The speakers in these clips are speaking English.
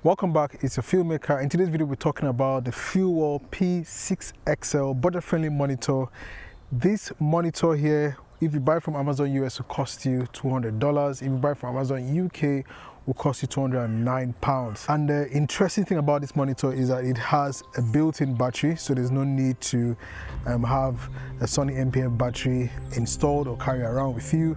Welcome back, it's a Filmmaker. In today's video we're talking about the FeelWorld P6XL budget-friendly monitor. This monitor here, if you buy from Amazon US, will cost you $200. If you buy from Amazon UK, will cost you £209. And the interesting thing about this monitor is that it has a built-in battery, so there's no need to have a Sony NPF battery installed or carry around with you.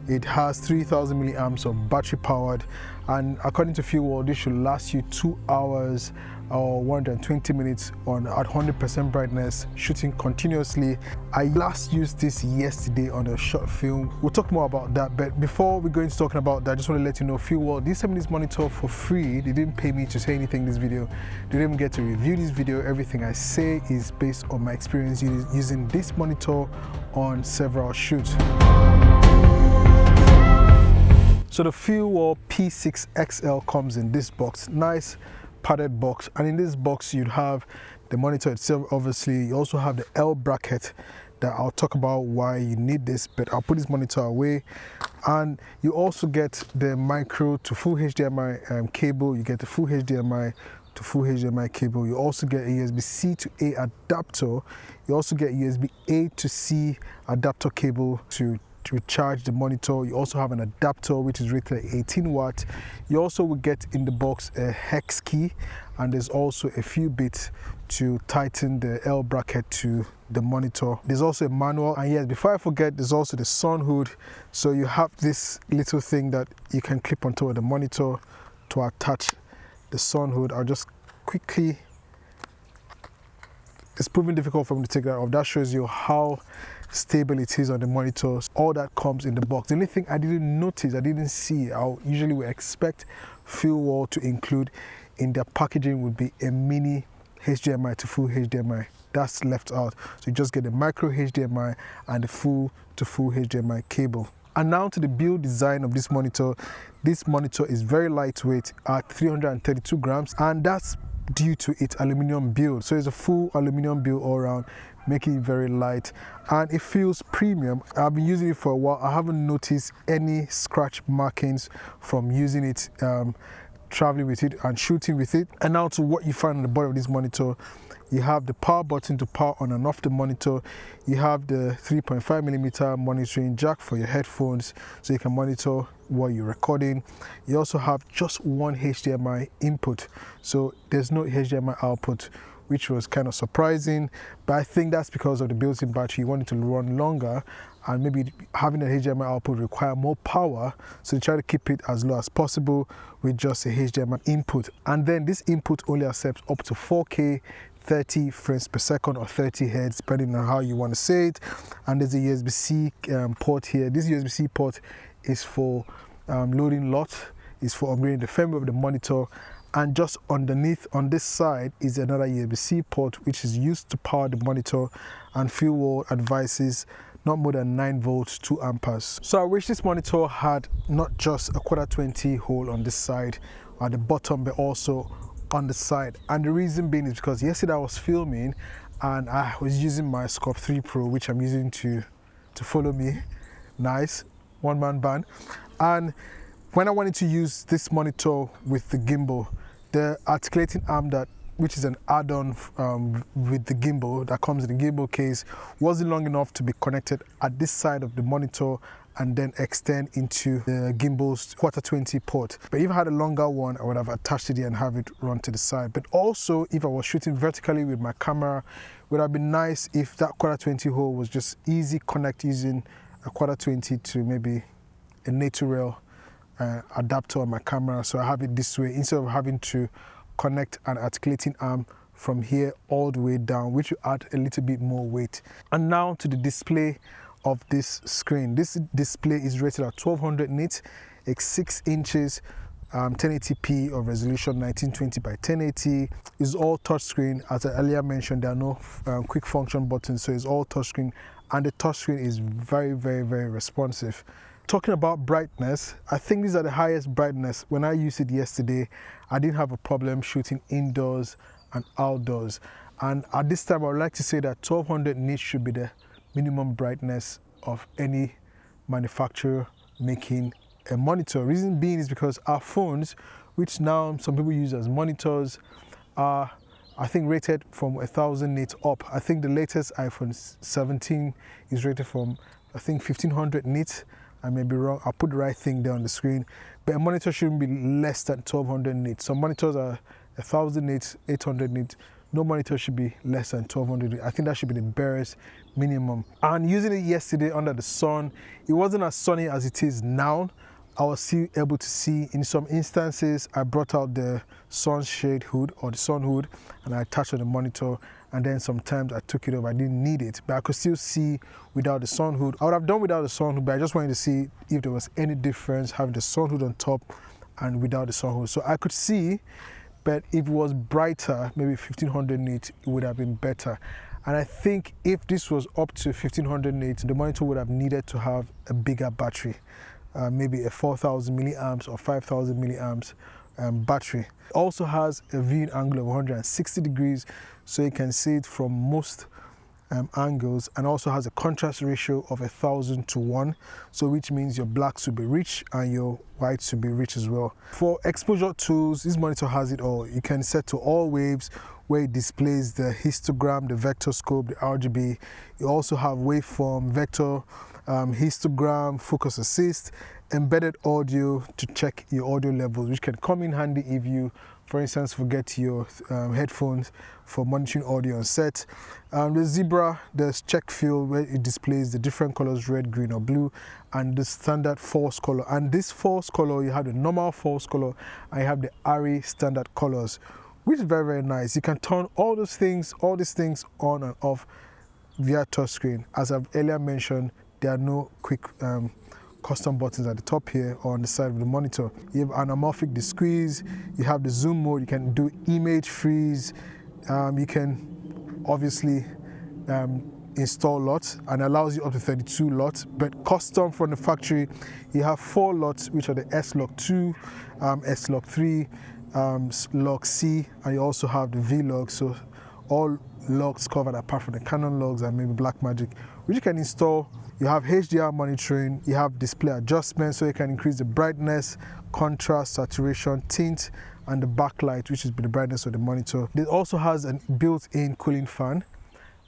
It has 3000 milliamps of battery powered, and according to FeelWorld, this should last you 2 hours or 120 minutes on at 100% brightness, shooting continuously. I last used this yesterday on a short film. We'll talk more about that, but before we go into talking about that, I just want to let you know FeelWorld, they sent me this monitor for free. They didn't pay me to say anything in this video. They didn't even get to review this video. Everything I say is based on my experience using this monitor on several shoots. So the FeelWorld P6XL comes in this box, nice padded box, and in this box you'd have the monitor itself. Obviously you also have the L bracket that I'll talk about why you need this, but I'll put this monitor away. And you also get the micro to full HDMI cable. You get the full HDMI to full HDMI cable. You also get a USB-C to A adapter. You also get USB-A to C adapter cable to charge the monitor. You also have an adapter which is rated at 18 watts. You also will get in the box a hex key, and there's also a few bits to tighten the L bracket to the monitor. There's also a manual, and yes, before I forget, there's also the sun hood. So you have this little thing that you can clip on top of the monitor to attach the sun hood. I'll just quickly, it's proving difficult for me to take that off. That shows you how stable it is on the monitors. All that comes in the box. The only thing I didn't notice, I didn't see, I usually would expect FeelWorld to include in their packaging would be a mini HDMI to full HDMI. That's left out. So you just get the micro HDMI and the full to full HDMI cable. And now to the build design of this monitor. This monitor is very lightweight at 332 grams, and that's due to its aluminum build. So it's a full aluminum build all around, making it very light, and it feels premium. I've been using it for a while. I haven't noticed any scratch markings from using it, traveling with it and shooting with it. And now to what you find on the bottom of this monitor. You have the power button to power on and off the monitor. You have the 3.5mm monitoring jack for your headphones, so you can monitor while you're recording. You also have just one HDMI input, so there's no HDMI output, which was kind of surprising, but I think that's because of the built-in battery. You want it to run longer, and maybe having an HDMI output require more power, so you try to keep it as low as possible with just a HDMI input. And then this input only accepts up to 4K 30 frames per second or 30 Hz, depending on how you want to say it. And there's a USB-C port here. This USB-C port is for loading LUT, is for upgrading the firmware of the monitor. And just underneath on this side is another USB-C port, which is used to power the monitor, and FeelWorld advises not more than 9 volts, 2 amperes. So I wish this monitor had not just a 1/4-20 hole on this side at the bottom, but also on the side. And the reason being is because yesterday I was filming and I was using my Scope 3 Pro, which I'm using to follow me. Nice one-man band. And when I wanted to use this monitor with the gimbal, the articulating arm which is an add-on with the gimbal that comes in the gimbal case, wasn't long enough to be connected at this side of the monitor and then extend into the gimbal's 1/4-20 port. But if I had a longer one, I would have attached it here and have it run to the side. But also, if I was shooting vertically with my camera, it would have been nice if that 1/4-20 hole was just easy connect using a 1/4-20 to maybe a natural adapter on my camera. So I have it this way instead of having to connect an articulating arm from here all the way down, which will add a little bit more weight. And now to the display of this screen. This display is rated at 1200 nits. It's 6 inches, 1080p of resolution, 1920 by 1080. It's all touchscreen. As I earlier mentioned, there are no quick function buttons, so it's all touchscreen, and the touchscreen is very, very, very responsive. Talking about brightness, I think these are the highest brightness. When I used it yesterday, I didn't have a problem shooting indoors and outdoors. And at this time, I would like to say that 1200 nits should be the minimum brightness of any manufacturer making a monitor. Reason being is because our phones, which now some people use as monitors, are I think rated from 1000 nits up. I think the latest iPhone 17 is rated from I think 1500 nits. I may be wrong. I'll put the right thing there on the screen. But a monitor shouldn't be less than 1200 nits. Some monitors are 1000 nits, 800 nits. No monitor should be less than 1200 nits. I think that should be the barest minimum. And using it yesterday under the sun, it wasn't as sunny as it is now. I was still able to see. In some instances, I brought out the sunshade hood or the sun hood and I attached on the monitor, and then sometimes I took it off. I didn't need it, but I could still see without the sun hood. I would have done without the sun hood, but I just wanted to see if there was any difference having the sun hood on top and without the sun hood. So I could see, but if it was brighter, maybe 1500 nits, it would have been better. And I think if this was up to 1500 nits, the monitor would have needed to have a bigger battery. Maybe a 4000 milliamps or 5000 milliamps battery. It also has a viewing angle of 160 degrees, so you can see it from most angles, and also has a contrast ratio of 1000 to 1, so which means your blacks will be rich and your whites will be rich as well. For exposure tools, this monitor has it all. You can set to all waves, where it displays the histogram, the vector scope, the RGB. You also have waveform, vector, histogram, focus assist, embedded audio to check your audio levels, which can come in handy if you, for instance, forget your headphones for monitoring audio on set. The zebra, there's check field where it displays the different colors, red, green or blue, and the standard false color. And this false color, you have the normal false color and you have the ARRI standard colors, which is very, very nice. You can turn all these things on and off via touchscreen. As I've earlier mentioned, there are no quick custom buttons at the top here or on the side of the monitor. You have anamorphic squeeze, you have the zoom mode, you can do image freeze, you can obviously install LUTs, and allows you up to 32 LUTs, but custom from the factory, you have 4 LUTs, which are the S-Log2, S-Log3, Log-C, and you also have the V-Log, so all logs covered apart from the Canon logs and maybe Blackmagic, which you can install. You have HDR monitoring, you have display adjustments, so you can increase the brightness, contrast, saturation, tint, and the backlight, which is the brightness of the monitor. It also has a built-in cooling fan,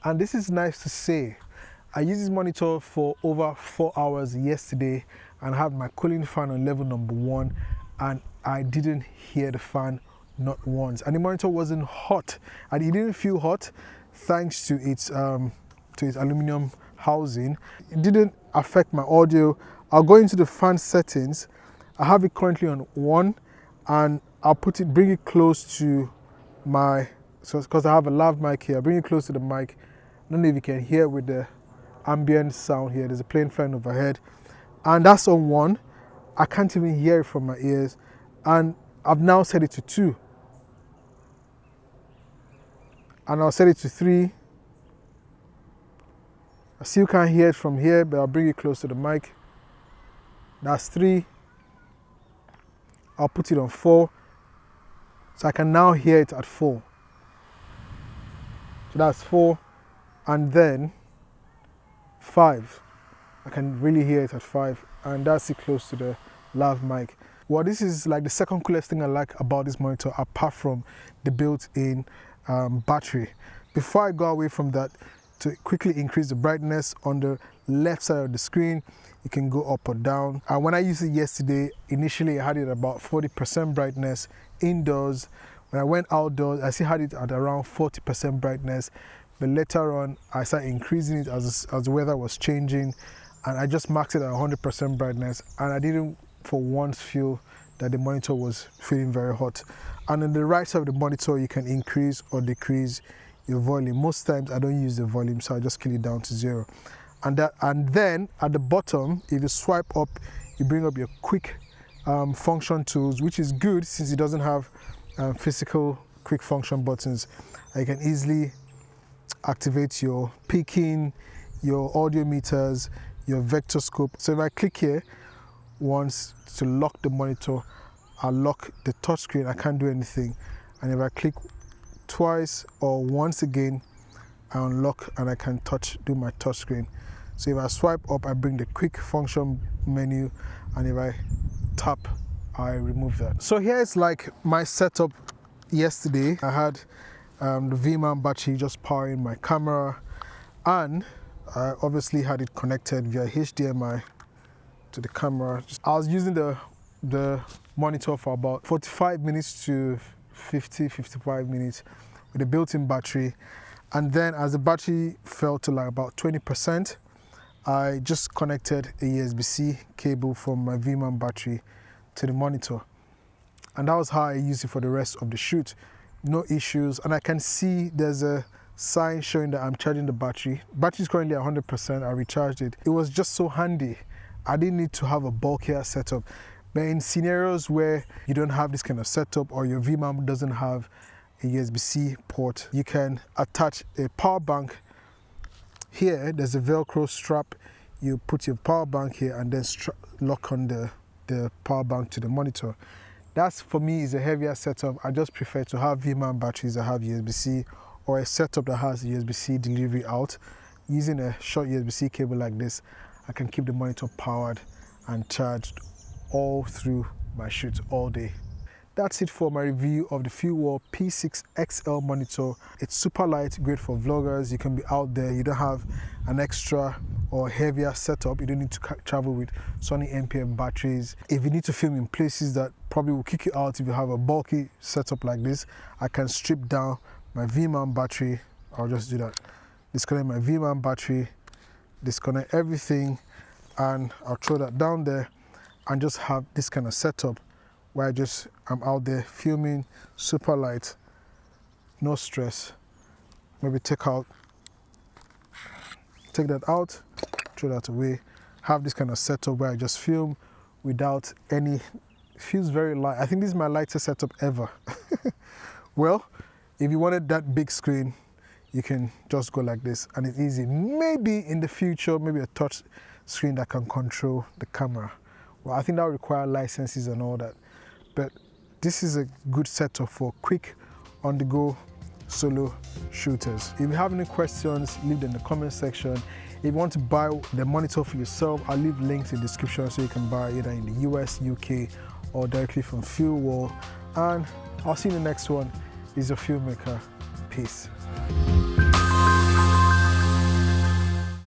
and this is nice to say. I used this monitor for over 4 hours yesterday and had my cooling fan on level number 1, and I didn't hear the fan not once. And the monitor wasn't hot, and it didn't feel hot thanks to its aluminum housing. It didn't affect my audio. I'll go into the fan settings. I have it currently on 1, and I'll bring it close to my, because I have a lav mic here, I'll bring it close to the mic. I don't know if you can hear with the ambient sound here. There's a plane flying overhead, and that's on 1. I can't even hear it from my ears, and I've now set it to 2, and I'll set it to 3. I still can't hear it from here, but I'll bring it close to the mic. That's 3. I'll put it on 4, so I can now hear it at 4. So that's 4, and then 5. I can really hear it at 5, and that's it close to the lav mic. Well, this is like the second coolest thing I like about this monitor, apart from the built-in battery. Before I go away from that, to quickly increase the brightness on the left side of the screen, you can go up or down. And when I used it yesterday, initially I had it at about 40% brightness indoors. When I went outdoors, I still had it at around 40% brightness, but later on I started increasing it as the weather was changing, and I just maxed it at 100% brightness, and I didn't for once feel that the monitor was feeling very hot. And on the right side of the monitor, you can increase or decrease your volume. Most times I don't use the volume, so I just kill it down to 0. And then at the bottom, if you swipe up, you bring up your quick function tools, which is good since it doesn't have physical quick function buttons. You can easily activate your peaking, your audio meters, your vector scope. So if I click here once to lock the monitor, I'll lock the touchscreen. I can't do anything. And if I click twice or once again, I unlock and I can do my touch screen. So if I swipe up, I bring the quick function menu, and if I tap I remove that. So here's like my setup yesterday. I had the V-mount battery just powering my camera, and I obviously had it connected via HDMI to the camera. I was using the monitor for about 45 minutes to 55 minutes with a built-in battery, and then as the battery fell to like about 20%, I just connected a USB-C cable from my V-mount battery to the monitor, and that was how I used it for the rest of the shoot. No issues, and I can see there's a sign showing that I'm charging the battery. Battery is currently at 100%. I recharged it. It was just so handy. I didn't need to have a bulkier setup. But in scenarios where you don't have this kind of setup, or your V-mount doesn't have a USB-C port, you can attach a power bank. Here, there's a Velcro strap. You put your power bank here and then lock on the power bank to the monitor. That's, for me, is a heavier setup. I just prefer to have V-mount batteries that have USB-C, or a setup that has USB-C delivery out. Using a short USB-C cable like this, I can keep the monitor powered and charged all through my shoot all day. That's it for my review of the FeelWorld P6XL monitor. It's super light, great for vloggers. You can be out there, you don't have an extra or heavier setup. You don't need to travel with Sony NPM batteries. If you need to film in places that probably will kick you out if you have a bulky setup like this, I can strip down my V-mount battery. I'll just do that. Disconnect my V-mount battery, disconnect everything, and I'll throw that down there and just have this kind of setup where I'm out there filming, super light, no stress. Maybe take that out, throw that away. Have this kind of setup where I just film without any, feels very light. I think this is my lightest setup ever. Well, if you wanted that big screen, you can just go like this and it's easy. Maybe in the future, maybe a touch screen that can control the camera. Well, I think that would require licenses and all that. But this is a good setup for quick, on-the-go solo shooters. If you have any questions, leave them in the comment section. If you want to buy the monitor for yourself, I'll leave links in the description so you can buy either in the US, UK, or directly from FeelWorld. And I'll see you in the next one. This is your Filmmaker. Peace.